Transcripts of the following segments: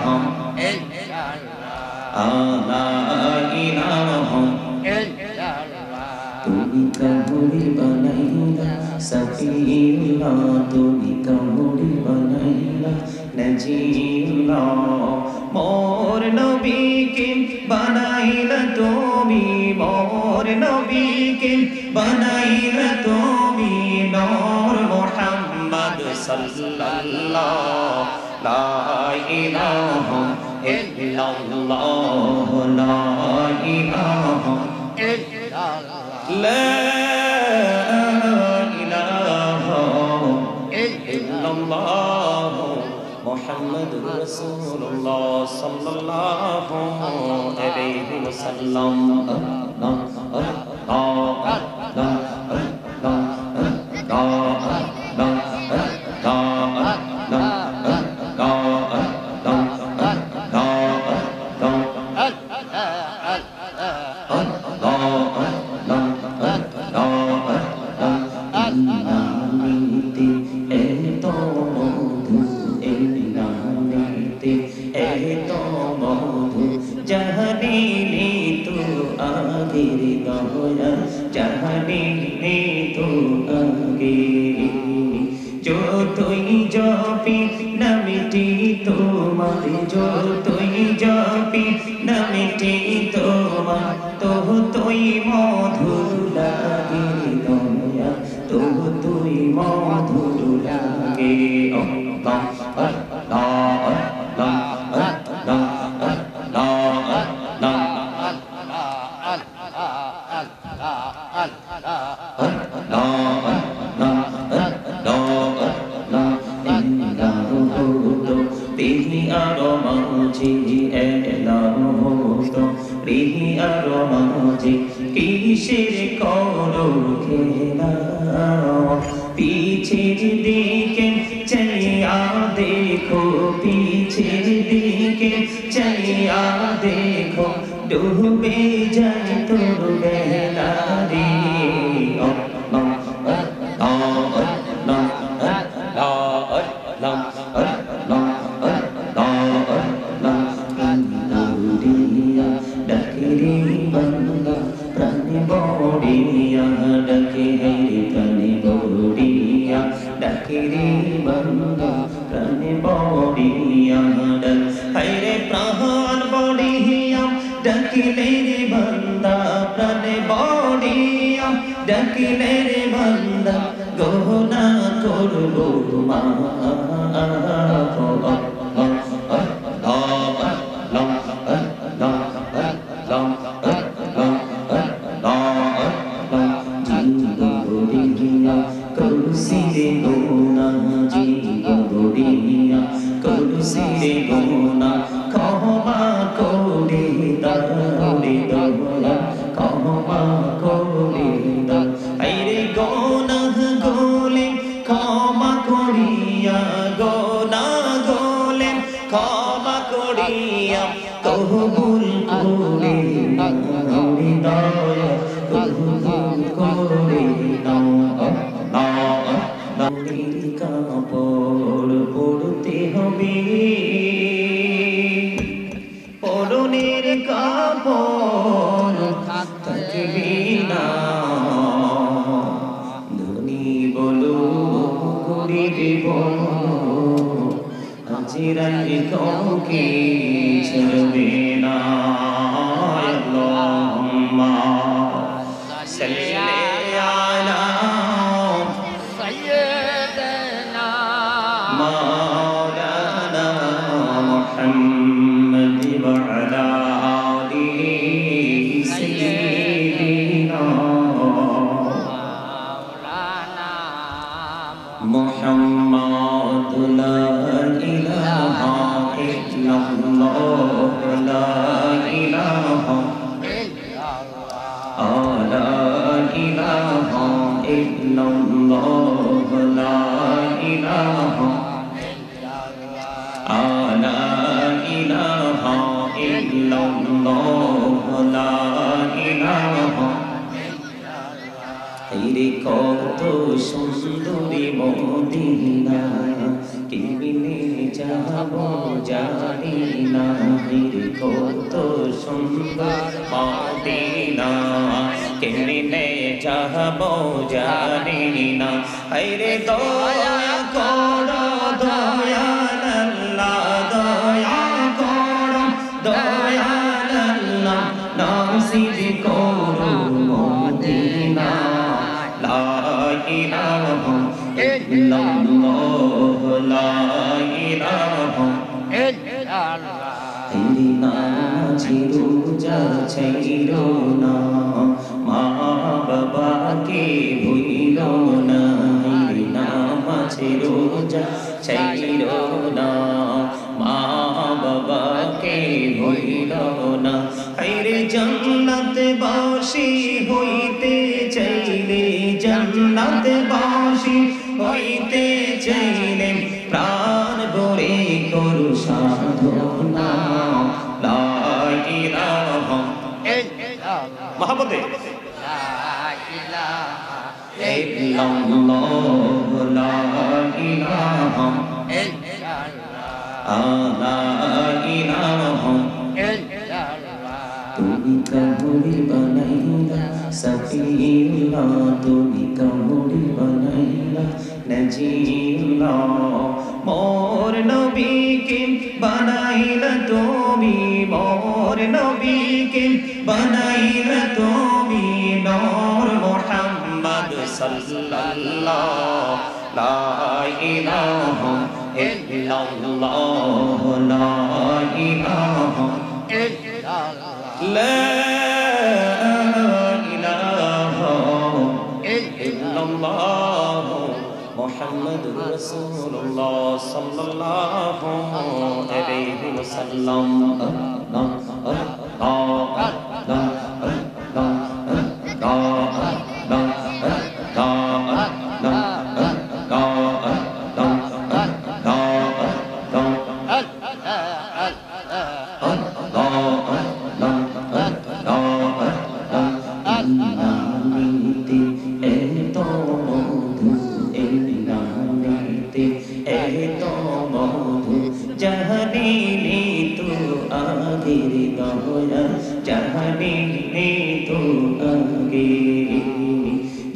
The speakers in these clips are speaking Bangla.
ইলাহা লা ইলাহা তুমি কামড়ি বানাইলা সাফিউল্লাহ তুমি কামড়ি বানাইলা নাজিউল্লাহ মোর নবীকে বানাইলা তুমি মোর নবীকে বানাইলা তুমি নূর মুহাম্মদ সাল্লাল্লাহু লা ইলাহা ইল্লাল্লাহ লা ইলাহা لا إله إلا الله محمد رسول الله صلى الله عليه وسلم যতই জপি নামটি তোমার যতই জপি নামটি তোমার ততই মধুর লাগে দয়া ততই মধুর লাগে আল্লাহ আল্লাহ আল্লাহ আল্লাহ আল্লাহ কিসের করো খেলা পিছের দিকে চাইয়া দেখো পিছের দিকে চাইয়া দেখো ডুবে যায় তোর বেলা রে ডাকিলে রে বান্দা গোনা করবো মা ক্ষমা করে দাও রে দয়া ক্ষমা করে দাও আইরে গোনাহ গোলে ক্ষমা করিয়া গোনাহ গোলে ক্ষমা করিয়া কবুল করে নাও রে দয়া কবুল করে নাও নবীর কাপড় পরতে হবে পরনের কাপড় থাকবে না ধনী বলো গরিব বলো আজিরাই কাউকে ছাড়বে না আল্লাহুম্মা সাল্লি আলা সাইয়্যিদিনা মাওলানা মুহাম্মদ ওয়া আলা আলিহি সাইয়্যিদিনা মাওলানা মুহাম্মদ লা ইলাহা ইল্লাল্লাহ লা ইলাহা illallah la ilaha la ilaha illallah la ilaha রে কত সুন্দরী মদিনা কেমনে যাবো জানি না রে কত সুন্দর মদিনা কেমনে যাবো জানি না আরে দয়া করো দয়াল আল্লাহ দয়া করো দয়াল আল্লাহ নসিব করো মদিনা লা ইলাহা ইল্লাল্লাহ লা ইলাহা ইল্লাল্লাহ নামাজি রোজা ছাইরো না মা বাবাকে ভুইলো না নামাজি রোজা ছাইরো না মা বাবাকে ভুইলো না আইরে জান্নাতে বাসি হইতে চাইলে জান্নাতে বাসি হইতে চাইলে প্রাণ ভরে করু সাধনা লা ইলাহা ইল্লাল্লাহ মহব্বতে লা ইলাহা ইল্লাল্লাহ লা ইলাহা ইল্লাল্লাহ লা ইলাহা ইল্লাল্লাহ তুমি কামড়ি বানাইলা সাফিউল্লাহ তুমি কামড়ি বানাইলা নজিউল্লাহ মোর নবীকে বানাইলা তুমি মোর নবীকে বানাইলা তুমি নূর মুহাম্মদ সাল্লাল্লাহ লা ইলাহা ইল্লাল্লাহ লা ইলাহা ইল্লাল্লাহ লা ইলাহা ইল্লাল্লাহ মুহাম্মাদুর রাসূলুল্লাহ সাল্লাল্লাহু আলাইহি ওয়াসাল্লাম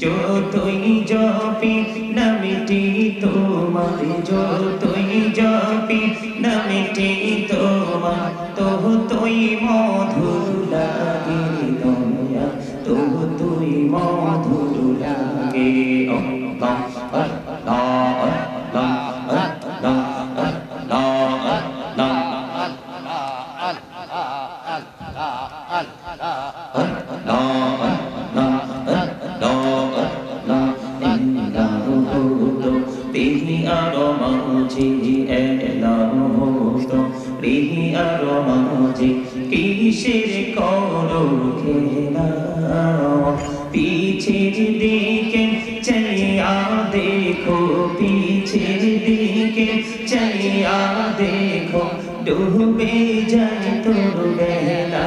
যতই জপি নামটি তোমার যতই জপি নামটি তোমার তুই মধুর লাগে দয়া তুই মধুর লাগে কিসের করো খেলা পিছের দিকে চাইয়া দেখো পিছের দিকে চাইয়া দেখো ডুবে যায় তোর বেলা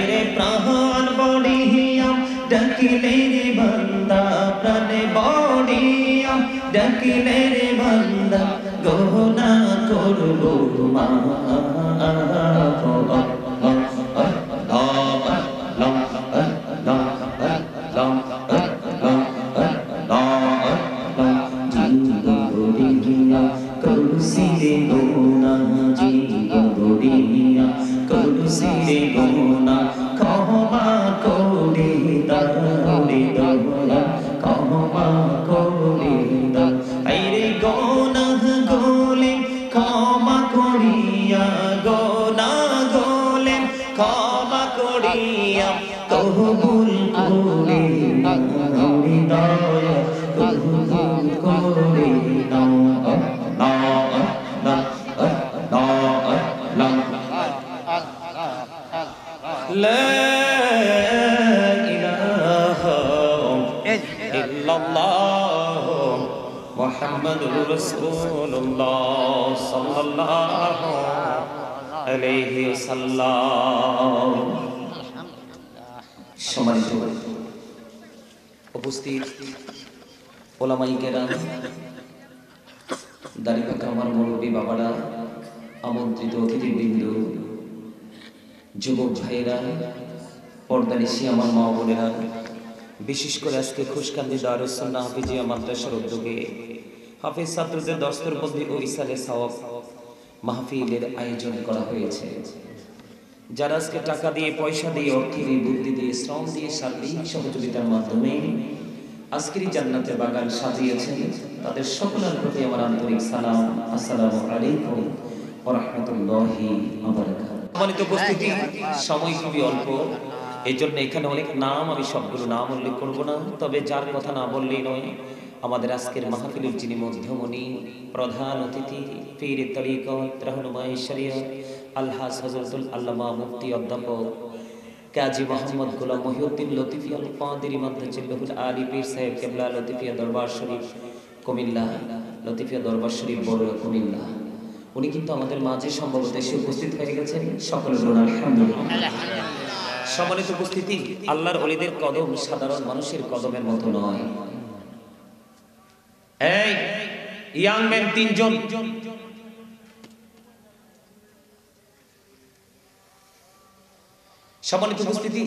রে প্রাণ বড়িয়া ডাকিলে রে বান্দা প্রাণে বড়িয়া ডাকিলে রে বান্দা গহনা করবো মা কবুল করে দয়া কবুল করে লা ইল্লাল্লাহ মুহাম্মাদুর রাসূলুল্লাহ সাল্লাল্লাহু আলাইহি ওয়াসাল্লাম। সম্মানিত উপস্থিত ওলামায়ে কেরাম, দাড়ি পাকা আমার মুরব্বী বাবারা, আমন্ত্রিত অতিথিবৃন্দ, যুবক ভাইয়েরা, পর্দানিশী আমার মা বোনেরা, বিশেষ করে আজকে খুশকান্দি দারুস সুন্নাহ হাফিজিয়া মাদ্রাসার উদ্যোগে হাফিজ ছাত্রদের দস্তরবন্দি ও ইসালে সওয়াব মাহফিলের আয়োজন করা হয়েছে। যারা আজকে টাকা দিয়ে, পয়সা দিয়ে, অর্থ দিয়ে, বুদ্ধি দিয়ে, শ্রম দিয়ে, সার্বিক সহযোগিতার মাধ্যমে আজকের জান্নাতের বাগান সাজিয়েছেন, তাদের সকলের প্রতি আমার আন্তরিক সালাম। আসসালামু আলাইকুম ওয়া রাহমাতুল্লাহি ওয়া বারাকাতুহু। সম্মানিত উপস্থিতি, সময় খুবই অল্প, এই জন্য এখানে অনেক নাম, আমি সবগুলো নাম উল্লেখ করব না। তবে যার কথা না বললেই নয়, আমাদের আজকের মাহফিলের যিনি মধ্যমণি, প্রধান অতিথি, পীর তরিকত, রাহনুমায়ে শরিয়ত, আলহাজ হযরতুল আল্লামা মুফতি অধ্যাপক কাজী মোহাম্মদ গোলাম মহিউদ্দিন লতিফি আল কাদেরী মাদ্রাসাতুল আলী পীর সাহেব কেবলা লতিফিয়া দরবার শরীফ কুমিল্লা, লতিফিয়া দরবার শরীফ বড়ুয়া কুমিল্লা, উনি কিন্তু আমাদের মাঝে সম্ভবত এসে উপস্থিত হয়ে গেছেন। সকলের বলুন আলহামদুলিল্লাহ। সম্মানিত উপস্থিতি, আল্লাহর ওলিদের কদম সাধারণ মানুষের কদমের মতো নয়। এই ইয়াং ম্যান তিনজন, সম্মানিত উপস্থিতি,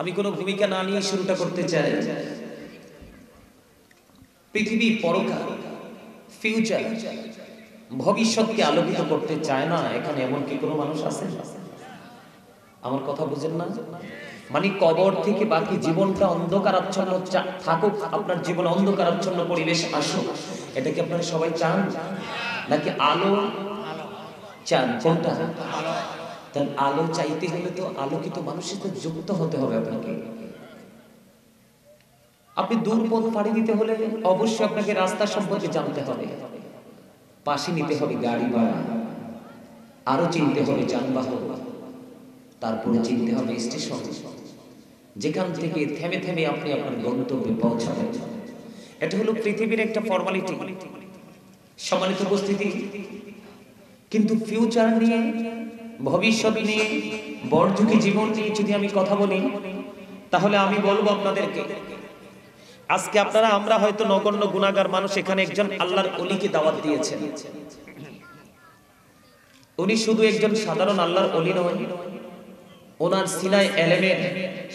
আমি কোনো ভূমিকা না নিয়ে শুরুটা করতে চাই। পৃথিবী, পরকাল, ফিউচার, ভবিষ্যৎকে আলোকিত করতে চায় না, এখানে এমন কি কোনো মানুষ আছে? আমার কথা বুঝেন না? মানে কবর থেকে বাকি জীবনটা অন্ধকারাচ্ছন্ন থাকুক, আপনার জীবনে অন্ধকারাচ্ছন্ন পরিবেশ আসুক, এটা কি আপনারা সবাই চান? নাকি আলো চান? কোনটা? তাহলে আলো চাইতে হলে তো আলোকিত মানুষের সাথে যুক্ত হতে হবে আপনাকে। আপনি দূর পথ পাড়ি দিতে হলে অবশ্যই আপনাকে রাস্তা সম্পর্কে জানতে হবে, পাশে নিতে হবে গাড়ি ভাড়া, আরো চিনতে হবে যানবাহন, তারপরে চিনতে হবে স্টেশন, যেখান থেকে থেমে থেমে আপনি আপনার গন্তব্যে পৌঁছাবেন। এটা হলো পৃথিবীর একটা ফর্মালিটি। সম্মানিত উপস্থিতি, কিন্তু ফিউচার নিয়ে, ভবিষ্যৎ নিয়ে, বর্ঝুকি জীবন নিয়ে যদি আমি কথা বলি, তাহলে আমি বলবো আপনাদেরকে, আজকে আপনারা, আমরা হয়তো নগণ্য গুনাহগার মানুষ, এখানে একজন আল্লাহর ওলিকে দাওয়াত দিয়েছেন। উনি শুধু একজন সাধারণ আল্লাহর ওলি নয়, ওনার সিনায় এলেমের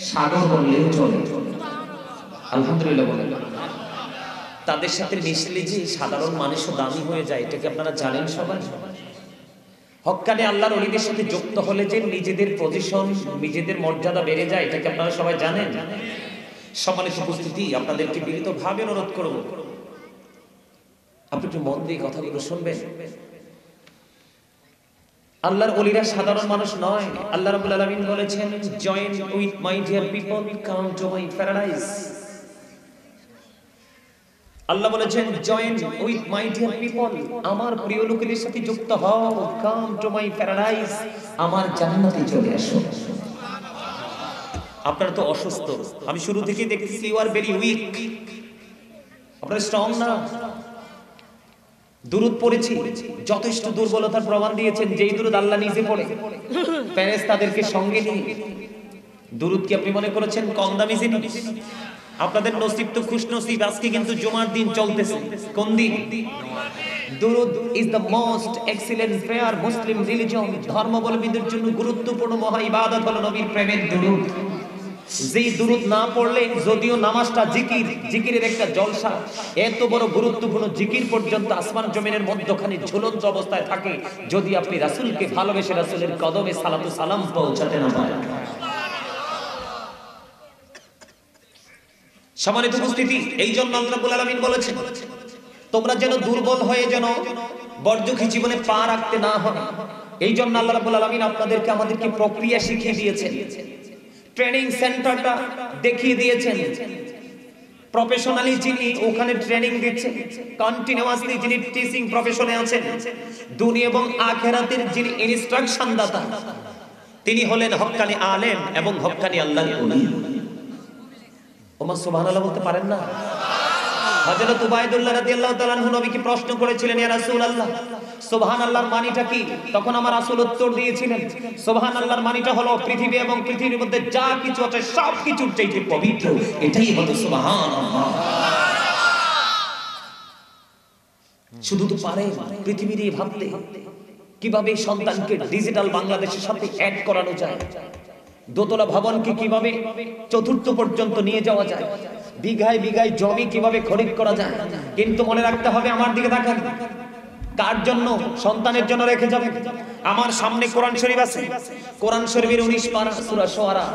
সাগর বললেও চলে। আলহামদুলিল্লাহ বলেন। তাদের সাথে মিশলে যে সাধারণ মানুষও দামি হয়ে যায়, এটা কি আপনারা জানেন? সবাই হক্কানি আল্লাহর ওলিদের সাথে যুক্ত হলে যে নিজেদের পজিশন, নিজেদের মর্যাদা বেড়ে যায়, এটা কি আপনারা সবাই জানেন? সম্মানিত উপস্থিতি, আপনাদেরকে বিনীতভাবে অনুরোধ করব, আপনি একটু মন দিয়ে কথাগুলো শুনবেন। আল্লাহর ওলিরা সাধারণ মানুষ নয়। আল্লাহ রাব্বুল আলামিন বলেছেন, join with my dear people, come to my paradise. আল্লাহ বলেছেন, join with my dear people, আমার প্রিয় লোকেদের সাথে যুক্ত হও, কাম টু মাই প্যারাডাইস, আমার জান্নাতে চলে আসো। আপনারা তো অসুস্থ, আমি শুরু থেকেই দেখতেছি ইউ আর ভেরি উইক, আপনারা স্ট্রং না। দুরূদ পড়েছি, যথেষ্ট দুর্বলতার প্রমাণ দিয়েছেন। যেই দুরূদ আল্লাহ নিজে পড়ে, ফেরেশতাদেরকে সঙ্গে নিয়ে, দুরূদ কি আপনি মনে করেছেন কম দামি জিনিস? আপনাদের নসিব তো খুশ নসিব, আজকে কিন্তু জুমার দিন চলতেছে। কোন দিন? দুরূদ is the most excellent prayer Muslim religion. ধর্মাবলম্বীদের জন্য গুরুত্বপূর্ণ মহা ইবাদত হলো নবীর প্রেমের দুরূদ। যেই দুরূদ না পড়লে, যদিও নামাজটা জিকির, জিকিরের একটা জলসা, এত বড় গুরুত্বপূর্ণ জিকির পর্যন্ত আসমান জমিনের মধ্যখানে ঝুলন্ত অবস্থায় থাকে, যদি আপনি রাসূলকে ভালোবেসে রাসূলের কদমে সালাতু সালাম পৌঁছাতে না পারেন। সম্মানিত উপস্থিতি, এই জন্য আল্লাহ রাব্বুল আলামিন বলেছেন, তোমরা যেন দুর্বল হয়ে যেন বর্জকি জীবনে পা রাখতে না হয়। এই জন্য আল্লাহ রাব্বুল আলামিন আপনাদেরকে, আমাদেরকে প্রক্রিয়া শিখিয়ে দিয়েছেন, ট্রেনিং সেন্টারটা দেখিয়ে দিয়েছেন। প্রফেশনালি যিনি ওখানে ট্রেনিং দিচ্ছেন, কন্টিনিউয়াসলি যিনি টিচিং প্রফেশনে আছেন, দুনিয়া এবং আখিরাতের যিনি ইনস্ট্রাকশন দাতা, তিনি হলেন হক্কানি আলেম এবং হক্কানি আল্লাহর ওলি। ওমা সুবহানাল্লাহ বলতে পারেন না? হযরত উবাইদুল্লাহ রাদিয়াল্লাহু তাআলা আনহু নবীকে প্রশ্ন করেছিলেন, ইয়া রাসূলুল্লাহ সুবহানাল্লাহর মানেটা কি? তখন আমার রাসূল উত্তর দিয়েছিলেন, সুবহানাল্লাহর মানেটা হলো পৃথিবী এবং পৃথিবীর মধ্যে যা কিছু আছে সব কিছুর চাইতে পবিত্র, এটাই হলো সুবহানাল্লাহ। শুধু তো পারে পৃথিবীর এই ভাবতে কিভাবে সন্তানকে ডিজিটাল বাংলাদেশের সাথে অ্যাড করানো যায়, দোতলা ভবনকে কিভাবে চতুর্থ পর্যন্ত নিয়ে যাওয়া যায়, বিঘায় বিঘায় জমি কিভাবে খরিদ করা যায়। কিন্তু মনে রাখতে হবে, আমার দিকে তাকান, কার জন্য? সন্তানের জন্য রেখে যাবেন। আমার সামনে কোরআন শরীফ আছে, কোরআন শরীফের 19 পারা সূরা শুআরা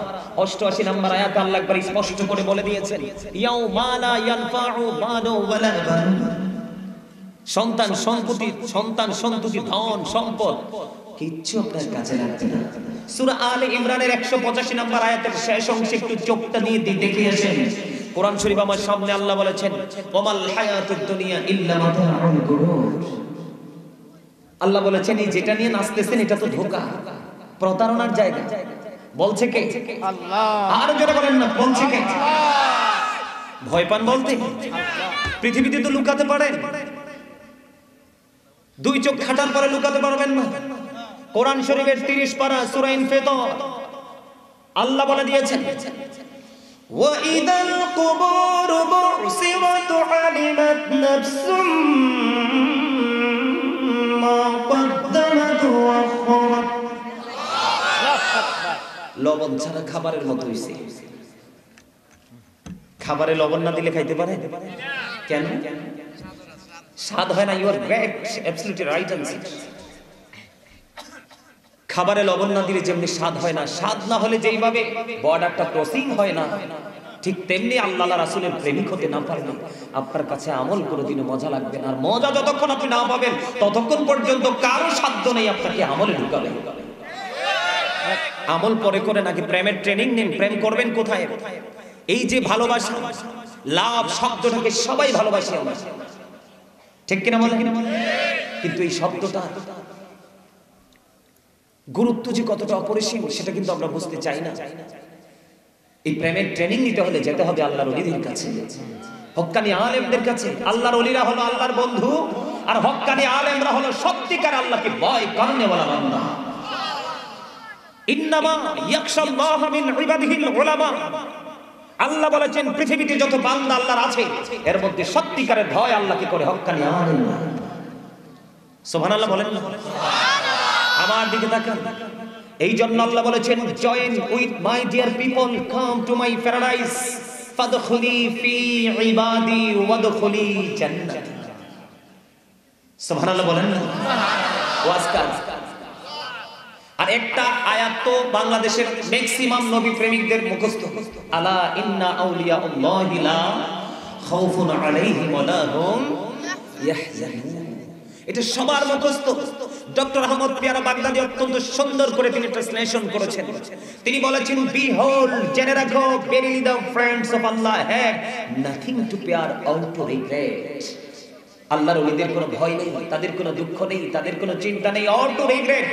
88 নম্বর আয়াত আল্লাহ একবার স্পষ্ট করে বলে দিয়েছেন, ইয়াউমা লা ইয়ানফাউ মালু ওয়ালা বানুন। সন্তান সম্পত্তি, সন্তান সন্ততি, ধন সম্পদ কিচ্ছু আপনার কাছে লাগবে না। সূরা আলে ইমরানের 185 নম্বর আয়াতের শেষ অংশে একটু চোখটা দিয়ে দেখে আসেন। কোরআন শরীফ আমার সামনে আল্লাহ বলেছেন, ওমাল হায়াতুদ দুনিয়া ইল্লা মাতাউল গুরুর। আল্লাহ বলেছেন, এই যেটা নিয়ে নাচতেছেন এটা তো ধোঁকা, প্রতারণার জায়গা। বলছে কে? আল্লাহ। আর যেটা বলেন না, বলছে কে? আল্লাহ। ভয় পান বলতে? পৃথিবীতে তো লুকাতে পারেন, দুই চোখ খাটার পরে লুকাতে পারবেন না। কোরআন শরীফের 30 পারা সূরা ইনফিতার আল্লাহ বলে দিয়েছেন, ওয়া ইদাল কুবুর বুসিরাত আলিমাত নাফসুম মা কদ্দামাত ওয়া আখখারাত। লবণ ছাড়া খাবারের মতো হইছে। খাবারে লবণ না দিলে খাইতে পারে? কেন? স্বাদ হয় না। You are great, absolutely right answer. খাবারে লবণ না দিলে যেমনি স্বাদ হয় না, স্বাদ না হলে যেইভাবে বর্ডারটা ক্রসিং হয় না, ঠিক তেমনি আল্লাহ রাসূলের প্রেমিক হতে না পারলে আপনার কাছে আমল কোনোদিনও মজা লাগবে না। আর মজা যতক্ষণ আপনি না পাবেন ততক্ষণ পর্যন্ত কারো সাধ্য নেই আপনাকে আমলে ঢুকাবে। আমল পরে করে নাকি প্রেমের ট্রেনিং নেন। প্রেম করবেন কোথায়? এই যে ভালোবাসা, লাভ শব্দটাকে সবাই ভালোবাসি আমরা, ঠিক কিনা বলেন? কিন্তু এই শব্দটা গুরুত্ব যে কতটা অপরিসীম সেটা কিন্তু আমরা বুঝতে চাই না। এই প্রেমের ট্রেনিং নিতে হলে যেতে হবে আল্লাহর ওলিদের কাছে, হক্কানি আলেমদের কাছে। আল্লাহর ওলিরা হলো আল্লাহর বন্ধু, আর হক্কানি আলেমরা হলো সত্যিকার আল্লাহকে ভয় করনে ওয়ালা বান্দা। ইন্নামা ইয়াখশাল্লাহ মিন ইবাদিহিল উলামা। আল্লাহ বলেছেন, পৃথিবীতে যত বান্দা আল্লাহর আছে এর মধ্যে সত্যিকারের ভয় আল্লাহকে করে হক্কানি আলেম। সুবহানাল্লাহ বলেন না? আমার দিকে তাকান। এই জন্য আল্লাহ বলেছেন, join with my dear people, come to my paradise, ফাদখুলি ফি ইবাদি ওয়াদখুলি জান্নাতি। সুবহানাল্লাহ বলেন না? ওয়াজকার। আর একটা আয়াত তো বাংলাদেশের ম্যাক্সিমাম নবী প্রেমিকদের মুখস্থ, আলা ইন্না আউলিয়াউল্লাহি লা খাউফুন আলাইহিম ওয়া লা হুম ইয়াহজানুন। এটা সবার মুখস্থ। ডক্টর আহমদ পিয়ারা বাগদাদি অত্যন্ত সুন্দর করে তিনি ট্রান্সলেশন করেছেন। তিনি বলেছেন, বিহোল্ড, জেনে রাখো, verily the friends of Allah have nothing to fear or to regret। আল্লাহর ওলিদের কোনো ভয় নেই, তাদের কোনো দুঃখ নেই, তাদের কোনো চিন্তা নেই, or to regret।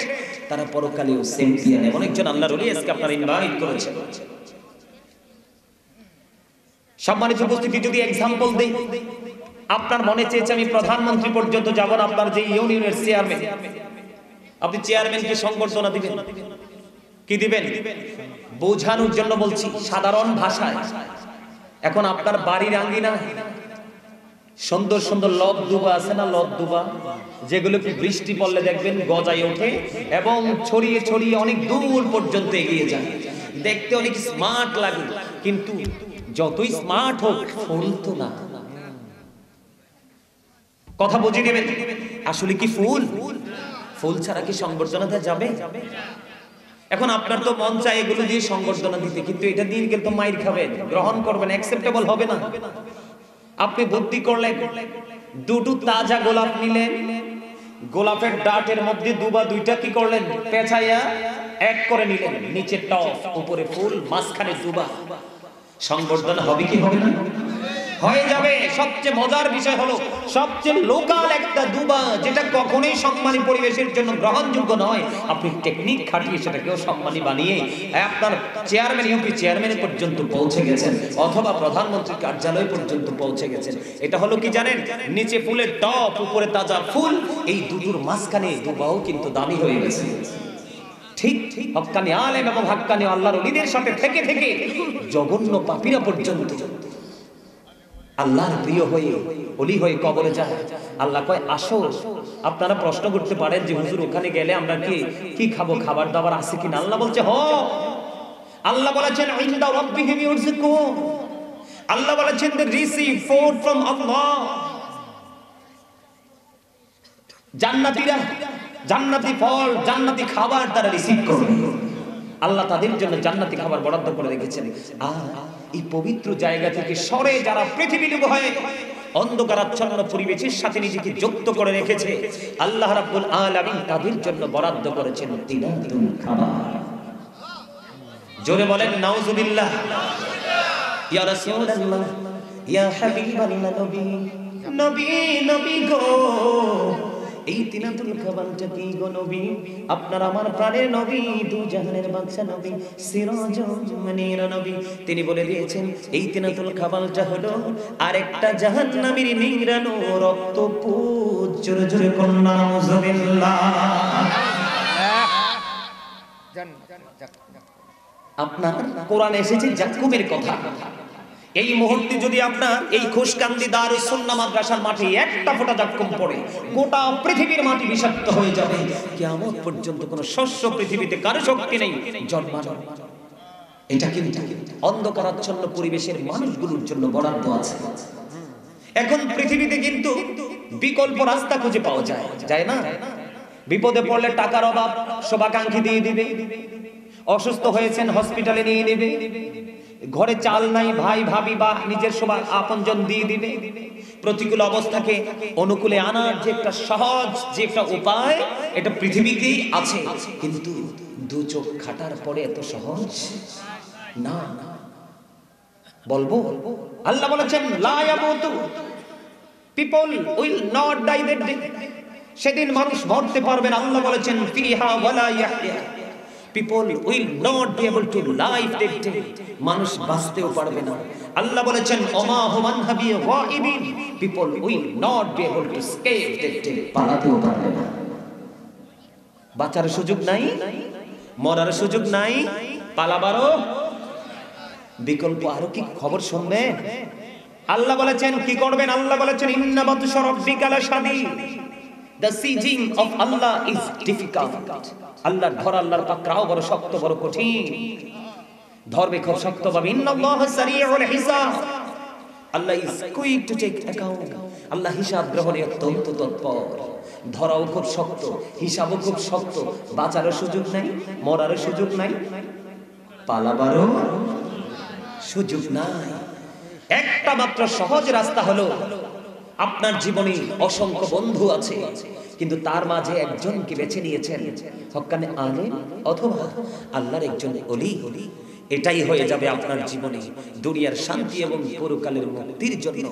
তারা পরকালেও চ্যাম্পিয়ন। এমন একজন আল্লাহর ওলি আজকে আপনারা ইনভাইট করেছেন। সম্মানিত উপস্থিতি, যদি এক্সাম্পল দেই, আপনার মনে চেয়েছে আমি প্রধানমন্ত্রী পর্যন্ত যাব না, আপনার যে ইউনিয়নের চেয়ারম্যান, আপনি চেয়ারম্যানকে সংবর্ধনা দিবেন, কি দিবেন? বোঝানোর জন্য বলছি সাধারণ ভাষায়। এখন আপনার বাড়ির আঙ্গিনা সুন্দর সুন্দর লব দুবা আছে না, লব দুবা, যেগুলো কি বৃষ্টি পড়লে দেখবেন গজায় ওঠে এবং ছড়িয়ে ছড়িয়ে অনেক দূর পর্যন্ত এগিয়ে যায়। দেখতে অনেক স্মার্ট লাগে, কিন্তু যতই স্মার্ট হোক ফুল তো না। কথা বুঝে নেবেন, আসলে কি ফুল? ফুল ছাড়া কি সংবর্ধনা দেওয়া যাবে? এখন আপনার তো মন চায় এগুলো দিয়ে সংবর্ধনা দিতে, কিন্তু এটা দিয়ে গেলে তো মাইর খাবেন, গ্রহণ করবেন, অ্যাকসেপ্টেবল হবে না। আপনি বুদ্ধি করলেন, দুটো তাজা গোলাপ নিলেন, গোলাপের ডাটের মধ্যে দুবা দুইটা কি করলেন, পেঁচাইয়া এক করে নিলেন, নিচে টপ, উপরে ফুল, মাঝখানে দুবা। সংবর্ধনা হবে কি হবে না? হয়ে যাবে। সবচেয়ে মজার বিষয় হলো সবচেয়ে লোকাল একটা দুবা যেটা কখনোই সম্মানী পরিবেশের জন্য গ্রহণযোগ্য নয়, আপনি টেকনিক খাটিয়ে সেটাকেও সম্মানী বানিয়ে আপনার চেয়ারম্যান, ইউপি চেয়ারম্যান পর্যন্ত পৌঁছে গেছেন, অথবা প্রধানমন্ত্রীর কার্যালয় পর্যন্ত পৌঁছে গেছেন। এটা হলো কি জানেন? নিচে ফুলের টপ, উপরে তাজা ফুল, এই দুটোর মাঝখানে দুবাও কিন্তু দামি হয়ে গেছে। ঠিক হক্কানি আলেম এবং হক্কানি আল্লাহর ওলিদের সাথে থেকে থেকে জঘন্য পাপীরা পর্যন্ত আল্লাহর প্রিয় হয়ে ওলি হয়ে কবরে যায়। আল্লাহ কয় আসো। আপনারা প্রশ্ন করতে পারেন যে হুজুর ওখানে গেলে আমরা কি খাবো, খাবার দাবার আছে কিনা? আল্লাহ বলছে হ। আল্লাহ বলেছেন ইনদা রাব্বিহিম ইউরযিকুন, আল্লাহ বলেছেন they receive food from Allah। জান্নাতীরা জান্নাতি ফল, জান্নাতি খাবার তারা রিসিভ করবে। আল্লাহ তাদের জন্য জান্নাতি খাবার বরাদ্দ করে রেখেছেন। আর এই পবিত্র জায়গা থেকে সরে যারা পৃথিবীর হয়ে অন্ধকারাচ্ছন্ন পরিবেশের সাথে নিজেকে যুক্ত করে রেখেছে, আল্লাহ রাব্বুল আলামিন তাদের জন্য বরাদ্দ করেছেন তিনাতুল খাবার। জোরে বলেন নাউজুবিল্লাহ। ইয়া রাসূলুল্লাহ, ইয়া হাবিবাল্লাহ, নবী নবী নবী গো, এই তিনাতুল খাবারটা কি গো নবী? আপনার আমার প্রাণের নবী, দু জাহানের বাদশা নবী, সিরাজুল মুনির নবী, তিনি বলে দিয়েছেন এই তিনাতুল খাবারটা হলো আরেকটা জাহান্নামীর নিংড়ানো রক্তপুঞ্জ। জোরে জোরে কন্যা নাউজুবিল্লাহ। আপনার কোরআনে এসেছে জাক্কুমের কথা। এই মুহূর্তে যদি আপনার এই খুশকান্দি দারুস সুন্নাহ মাদ্রাসার মাঠে একটা ফোঁটা জাক্কুম পড়ে, গোটা পৃথিবীর মাটি বিষাক্ত হয়ে যাবে। কিয়ামত পর্যন্ত কোনো শস্য পৃথিবীতে কারো শক্তি নেই জন্মানো। এটা কিন্তু অন্ধকারাচ্ছন্ন পরিবেশের মানুষগুলোর জন্য বরাদ্দ আছে। এখন পৃথিবীতে কিন্তু বিকল্প রাস্তা খুঁজে পাওয়া যায় না? বিপদে পড়লে টাকার অভাব শুভাকাঙ্ক্ষী দিয়ে দিবে, অসুস্থ হয়েছেন হসপিটালে নিয়ে নেবে, ঘরে চাল নাই ভাই ভাবি বা নিজের সবার আপনজন দিয়ে দিবে। প্রতিকূল অবস্থাকে অনুকূলে আনার যে একটা সহজ যে একটা উপায়, এটা পৃথিবীতেই আছে, কিন্তু দু চোখ খাটার পরে এত সহজ না। বলবো আল্লাহ বলেছেন লা ইয়ামুতু, people will not die that day, সেদিন মানুষ মরতে পারবে না। আল্লাহ বলেছেন ফিহা ওয়ালা ইয়াহইয়া, people will not be able to live that day, মানুষ বাঁচতেও পারবে না। আল্লাহ বলেছেন ওমা হুমান হাবি গায়িবিন, people will not be able to escape that day, পালাতেও পারবে না। বাঁচার সুযোগ নাই, মরার সুযোগ নাই, পালাবারও বিকল্প আরো কি খবর শুনবে? আল্লাহ বলেছেন কি করবেন? আল্লাহ বলেছেন ইন্না বাতশা রাব্বিকা লাশাদীদ, the sieging of Allah is difficult, আল্লাহর ধর, আল্লাহর পাকড়াও বড় শক্ত, বড় কঠিন, ধরবে খুব শক্ত ভাবে। ইন্নাল্লাহা সারিউল হিসাব, আল্লাহ is quick to take account, আল্লাহ হিসাব গ্রহণে অত্যন্ত তৎপর। ধরাও খুব শক্ত, হিসাবও খুব শক্ত, বাঁচারও সুযোগ নাই, মরারও সুযোগ নাই, পালাবারও সুযোগ নাই। একটা মাত্র সহজ রাস্তা হলো, আপনার জীবনে অসংখ্য বন্ধু আছে, কিন্তু তার মাঝে একজনকে বেছে নিয়েছেন হক্কানে আলেম অথবা আল্লাহর একজন ওলি। এটাই হয়ে যাবে আপনার জীবনে দুনিয়ার শান্তি এবং পরকালের মুক্তির জন্য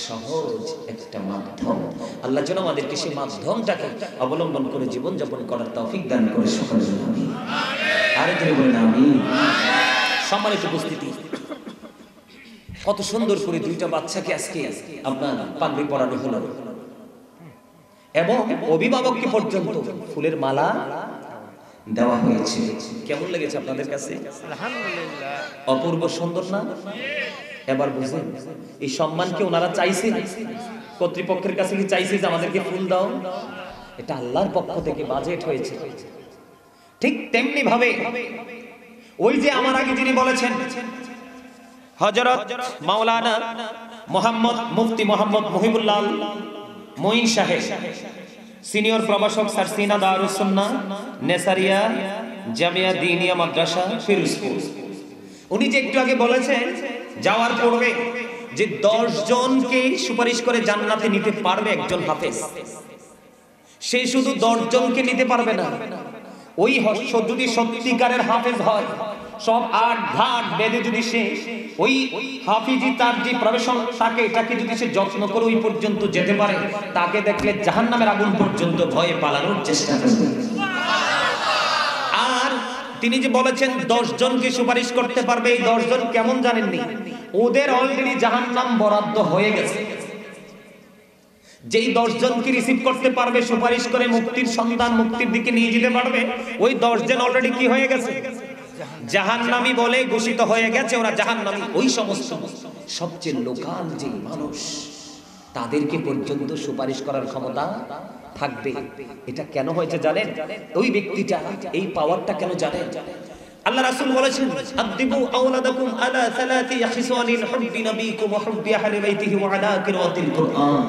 সহজ একটা মাধ্যম। আল্লাহ যেন আমাদেরকে সেই মাধ্যমটাকে অবলম্বন করে জীবনযাপন করার তৌফিক দান করে সকলের জন্য আমিন। আরে তুমি বলেন আমিন। সম্মানিত উপস্থিতি, কত সুন্দর করে দুইটা বাচ্চাকে আজকে আপনার পাগড়ি পরানো হলো এবং অভিভাবককে পর্যন্ত ফুলের মালা দেওয়া হয়েছে। কেমন লেগেছে আপনাদের কাছে? আলহামদুলিল্লাহ, অপূর্ব সুন্দর না? এবার বুঝুন, এই সম্মানকে ওনারা চাইছে, কর্তৃপক্ষের কাছে কি চাইছে যে আমাদেরকে ফুল দাও? এটা আল্লাহর পক্ষ থেকে বাজেট হয়েছে। ঠিক তেমনি ভাবে ওই যে আমার আগে যিনি বলেছেন হযরত মাওলানা মোহাম্মদ মুফতি মোহাম্মদ মুহিবুল্লাহ মঈন সাহেব, সিনিয়র প্রভাষক সারসিনা দারুস সুন্নাহ নেসারিয়া জামিয়া দিনিয়া মাদ্রাসা ফিরোজপুর, উনি যে একটু আগে বলেছেন যাওয়ার পূর্বে যে 10 জনকে সুপারিশ করে জান্নাতে নিতে পারবে একজন হাফেজ, সে শুধু 10 জনকে নিতে পারবে না। ওই যদি সত্যিকারের হাফেজ হয় সব আট ঘাট বেঁধে যদি সে ওই হাফিজি তার যে প্রফেশন তাকে এটাকে যদি সে যত্ন করে ওই পর্যন্ত যেতে পারে, তাকে দেখলে জাহান্নামের আগুন পর্যন্ত ভয়ে পালানোর চেষ্টা করবে। আর তিনি যে বলেছেন 10 জনকে সুপারিশ করতে পারবে, এই 10 জন কেমন জানেননি? ওদের অলরেডি জাহান্নাম বরাদ্দ হয়ে গেছে। যেই 10 জনকে রিসিভ করতে পারবে, সুপারিশ করে মুক্তির সন্ধান, মুক্তির দিকে নিয়ে যেতে পারবে, ওই 10 জন অলরেডি কি হয়ে গেছে? জাহান্নামী বলে ঘোষিত হয়ে গেছে, ওরা জাহান্নামী। ওই সমস্ত সবচেয়ে লোকাল যে মানুষ, তাদেরকে পর্যন্ত সুপারিশ করার ক্ষমতা থাকবে। এটা কেন হয়েছে জানেন? ওই ব্যক্তিটা এই পাওয়ারটা কেন জানেন? আল্লাহ রাসূল বলেছেন, আদিবু আওলাদাকুম আলা সালাতি খিসালিন হুব্বি নবীকুম ওয়া হুব্বি আহলি বাইতিহি ওয়া আলা কিরাতিল কুরআন।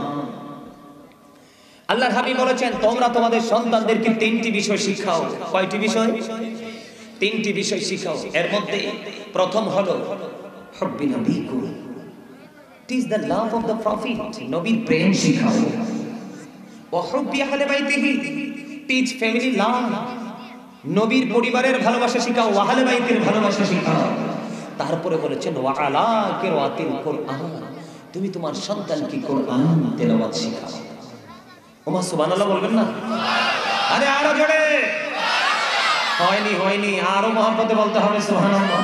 আল্লাহর হাবিব বলেছেন, তোমরা তোমাদের সন্তানদেরকে 3টি বিষয় শিখাও। কয়টি বিষয়? 3টি বিষয় শিখাও। এর মধ্যে প্রথম হলো হুব্বি নবীকুম, it is the love of the profit, নবীর প্রেম শিখাও। ওয়া হুব্বি আহলি বাইতিহি, টিচ ফ্যামিলি লাভ, নবীর পরিবারের ভালোবাসা শিখাও, আহলে বাইতের ভালোবাসা শিখাও। তারপরে বলেছেন ওয়া আলা কিরাতিল কুরআন, তুমি তোমার সন্তানকে কোরআন তেলাওয়াত শিখাও। ওমা সুবহানাল্লাহ বলবেন না? আরে আরো জোরে। হয়নি, আরো মহব্বতে বলতে হবে সুবহানাল্লাহ।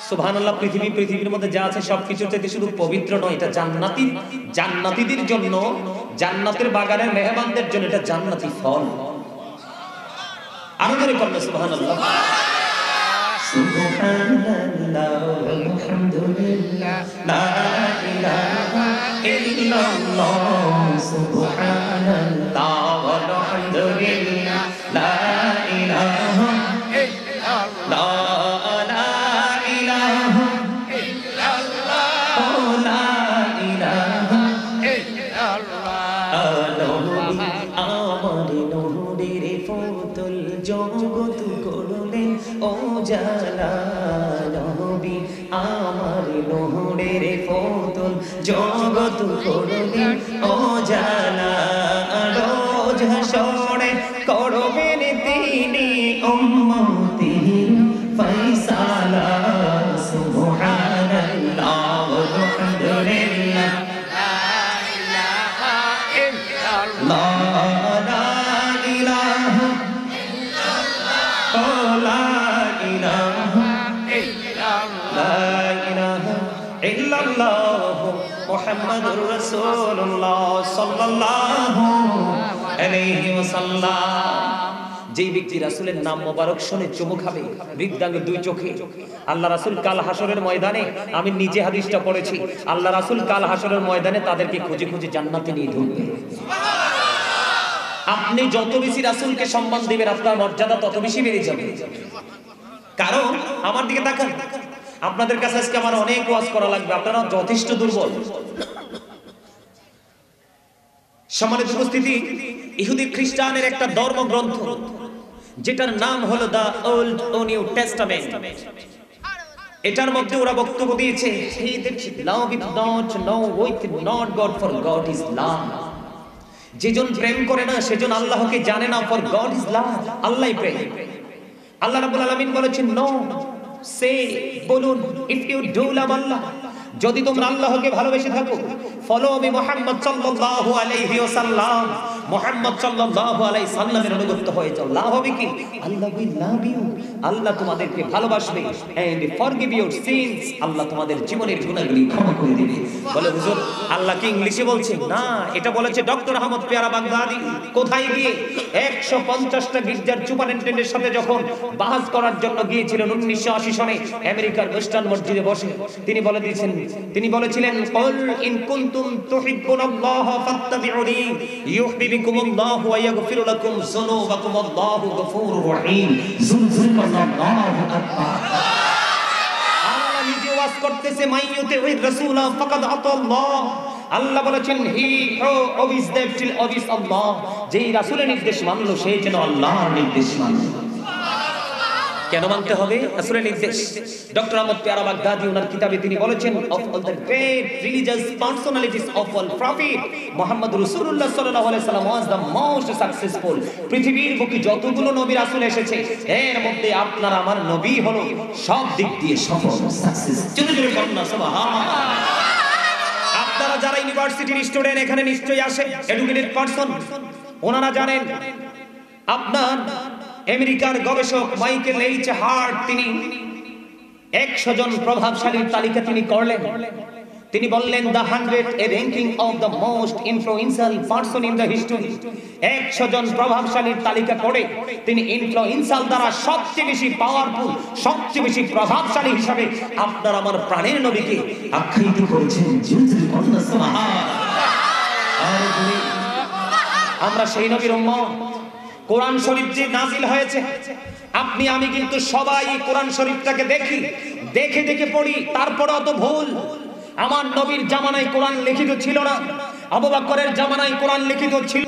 সুবহানাল্লাহ। পৃথিবীর মধ্যে যা আছে সবকিছুর চাইতে শুধু পবিত্র নয়, এটা জান্নাতীদের জন্য, জান্নাতের বাগানের মেহমানদের জন্য এটা জান্নাতি ফল। আরো জোরে বলবেন সুবহানাল্লাহ। সুবহানাল্লাহ আলহামদুলিল্লাহ লা ইলাহা ইল্লাল্লাহ, সুবহানাল্লাহ আলহামদুলিল্লাহ লা ইলাহা ইল্লাল্লাহ, লা ইলাহা ইল্লাল্লাহ, লা ইলাহা ইল্লাল্লাহ। আমার নূরের ফুতুল জগৎ করলেন ও জালা, নবী আমার নূরের ফুতুল জগৎ করলেন ও জালা, রোজ হাসরে করবেন তিনি উম্মতির ফয়সালা। সুবহানাল্লাহ আলহামদুলিল্লাহ লা ইলাহা ইল্লাল্লাহ, লা ইলাহা ইল্লাল্লাহ মুহাম্মাদুর রাসূলুল্লাহ সাল্লাল্লাহু আলাইহি ওয়াসাল্লাম। যেই ব্যক্তি রাসূলের নাম মোবারক শুনে চুমু খাবে বৃদ্ধাঙ্গে 2 চোখে, আল্লাহ রাসূল কাল হাসরের ময়দানে, আমি নিজে হাদিসটা পড়েছি, আল্লাহ রাসূল কাল হাসরের ময়দানে তাদেরকে খুঁজে খুঁজে জান্নাতে নিয়ে ঢুকবে। আপনি যত বেশি রাসূলকে সম্মান দিবেন, আপনার মর্যাদা তত বেশি বেড়ে যাবে। কারণ আমার দিকে তাকান, আপনাদের কাছে আজকে আমার অনেক ওয়াজ করা লাগবে, আপনারা যথেষ্ট দুর্বল। সম্মানিত উপস্থিতি, ইহুদি খ্রিস্টানের একটা ধর্মগ্রন্থ যেটার নাম হলো দা ওল্ড ও নিউ টেস্টামেন্ট, এটার মধ্যে ওরা বক্তব্য দিয়েছে, he that loveth not knoweth not God, for God is love। যেজন প্রেম করে না সেজন আল্লাহকে জানে না, for God is love, আল্লাহই প্রেম। আল্লাহ রাব্বুল আলামিন বলেছেন, নো সে বলুন, ইফ ইউ ডু লাভ আল্লাহ, যদি তোমরা আল্লাহকে ভালোবেসে থাকো, ফলো মি মুহাম্মদ সাল্লাল্লাহু আলাইহি ওয়াসাল্লাম, মুহাম্মদ সাল্লাল্লাহু আলাইহি সাল্লামের অনুগত হয়ে যাও। লাভ হবে কি? আল্লাহ উইল লাভ ইউ, আল্লাহ তোমাদেরকে ভালোবাসবে, এন্ড ফরগিভ ইউর সিনস, আল্লাহ তোমাদের জীবনের গুনাহগুলি ক্ষমা করে দিবে। বলে হুজুর আল্লাহ কি ইংলিশে বলছে? না, এটা বলেছে ডক্টর আহমদ পেয়ারা বাগদাদি। কোথায় গিয়ে? 150টা গির্জার সুপারিনটেন্ডেন্টের সাথে যখন বাহাস করার জন্য গিয়েছিলেন 1980 সনে আমেরিকার ওয়েস্টার্ন মসজিদে বসে, তিনি বলেছিলেন, কুল ইন কুনতুম তুহিব্বুনাল্লাহ ফাত্তাবিউনি ইউহিব্বুকুমুল্লাহু ওয়া ইয়াগফিরু লাকুম যুনুবাকুম, আল্লাহু গফুরুর রহিম। আল্লাহু আকবার। আল্লাহ নিজে ওয়াজ করতেছে, মাইয়ুতির রাসূলা ফাকাদ আতাল্লাহ। আল্লাহ বলেছেন, হি হু ওবিস দ্যাট ওবিস আল্লাহ, যেই রাসূলের নির্দেশ মানলো সেই যেন আল্লাহর নির্দেশ মানলো। কেন মানতে হবে? রাসূলের নির্দেশ। ডক্টর আহমদ পেয়ারা বাগদাদি ওনার কিতাবে তিনি বলেছেন, of all the great religious personalities of all profit মুহাম্মদ রাসূলুল্লাহ সাল্লাল্লাহু আলাইহি সাল্লাম ওয়াজ দ্য মোস্ট সাকসেসফুল। পৃথিবীর বুকে যতগুলো নবী রাসূল এসেছে এর মধ্যে আপনার আমার নবী হলো সব দিক দিয়ে সফল, সাকসেস। জোরে জোরে বলুন না সুবহানাল্লাহ। আপনারা যারা ইউনিভার্সিটির স্টুডেন্ট এখানে নিশ্চয়ই আসে, এডুকেটেড পারসন, ওনারা জানেন আপনার আমেরিকার গবেষক মাইকেল এইচ হার্ট তিনি 100 জন প্রভাবশালীর তালিকা তিনি করলেন। তিনি বললেন the 100 A ranking of the most influential person in the history. 100 জন প্রভাবশালীর তালিকা করে তিনি ইনফ্লুয়েন্সিয়াল দ্বারা সবচেয়ে বেশি পাওয়ারফুল, সবচেয়ে বেশি প্রভাবশালী হিসাবে আপনার আমার প্রাণের নবীকে আখ্যায়িত করেছেন। আমরা সেই নবীর উম্মত। কোরআন শরীফ যে নাজিল হয়েছে, আপনি আমি কিন্তু সবাই কোরআন শরীফটাকে দেখি, দেখে দেখে পড়ি, তারপরে অত ভুল। আমার নবীর জামানায় কোরআন লিখিত ছিল না, আবু বকরের জামানায় কোরআন লিখিত ছিল।